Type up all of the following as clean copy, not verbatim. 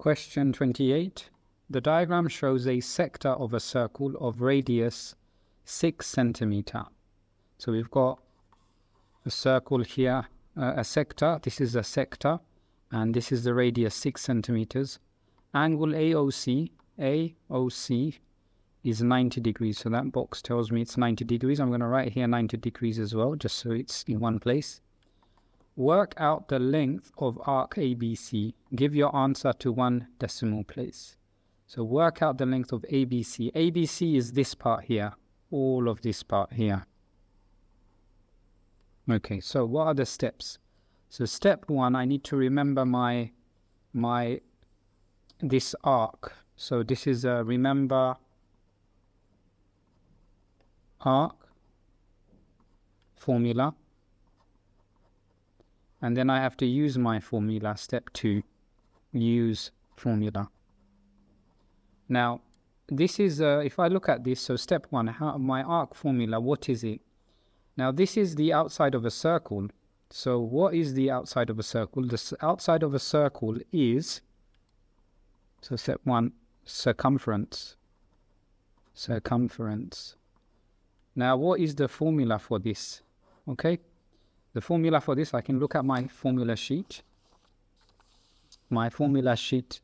Question 28. The diagram shows a sector of a circle of radius 6 centimeter. So we've got a circle here, a sector. This is a sector, and this is the radius 6 centimeters. Angle AOC is 90 degrees. So that box tells me it's 90 degrees. I'm going to write here 90 degrees as well, just so it's in one place. Work out the length of arc ABC. Give your answer to one decimal place. So work out the length of ABC. ABC is this part here, all of this part here. Okay, so what are the steps? So step 1, I need to remember this arc. So this is a remember arc formula. And then I have to use my formula, step 2, use formula. Now, this is, if I look at this, so step 1, my arc formula, what is it? Now, this is the outside of a circle. So what is the outside of a circle? The outside of a circle is, so step 1, circumference. Circumference. Now, what is the formula for this? Okay. The formula for this, I can look at my formula sheet. My formula sheet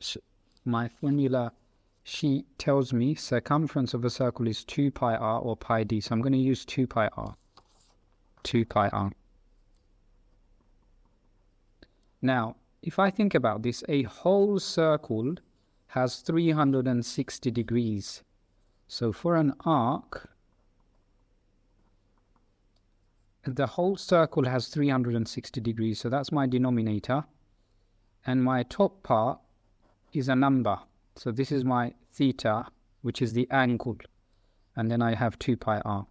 tells me circumference of a circle is 2 pi r or pi d. So I'm going to use 2 pi r. 2 pi r. Now, if I think about this, a whole circle has 360 degrees. So for an arc, the whole circle has 360 degrees, so that's my denominator. And my top part is a number. So this is my theta, which is the angle. And then I have 2 pi r.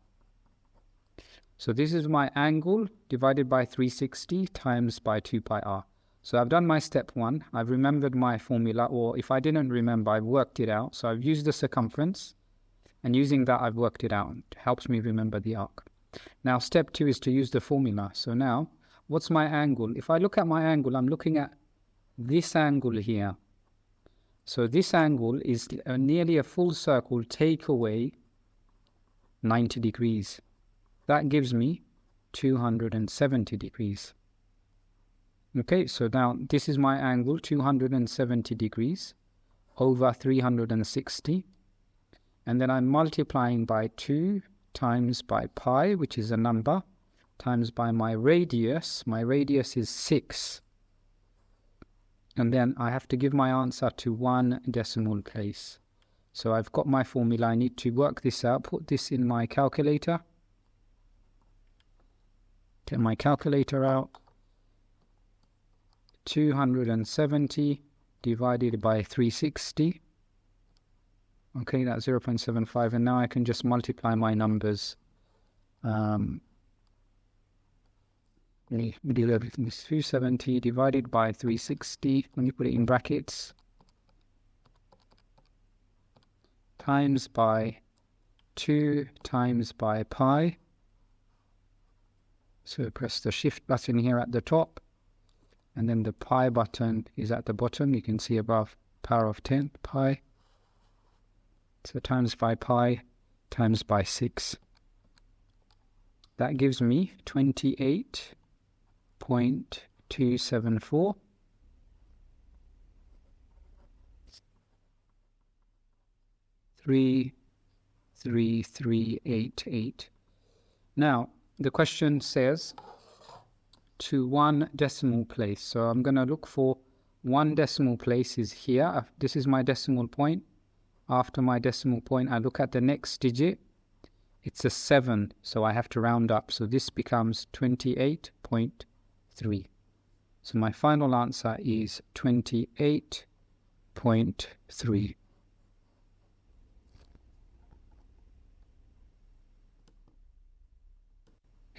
So this is my angle divided by 360 times by 2 pi r. So I've done my step 1. I've remembered my formula, or if I didn't remember, I've worked it out. So I've used the circumference, and using that, I've worked it out. It helps me remember the arc. Now, step 2 is to use the formula. So now, what's my angle? If I look at my angle, I'm looking at this angle here. So this angle is nearly a full circle, take away 90 degrees. That gives me 270 degrees. Okay, so now this is my angle, 270 degrees over 360. And then I'm multiplying by 2 times by pi, which is a number, times by my radius. My radius is 6. And then I have to give my answer to one decimal place. So I've got my formula. I need to work this out, put this in my calculator. Get my calculator out. 270 divided by 360. Okay, that's 0.75, and now I can just multiply my numbers. 270 divided by 360, let me put it in brackets, times by 2 times by pi. So press the shift button here at the top, and then the pi button is at the bottom. You can see above, power of 10 pi. So times by pi times by 6. That gives me 28.274. .33388. Now, the question says to one decimal place. So I'm going to look for one decimal place is here. This is my decimal point. After my decimal point, I look at the next digit. It's a 7, so I have to round up. So this becomes 28.3. So my final answer is 28.3.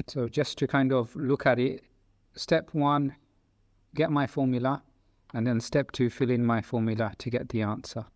So just to kind of look at it, step 1, get my formula, and then step 2, fill in my formula to get the answer.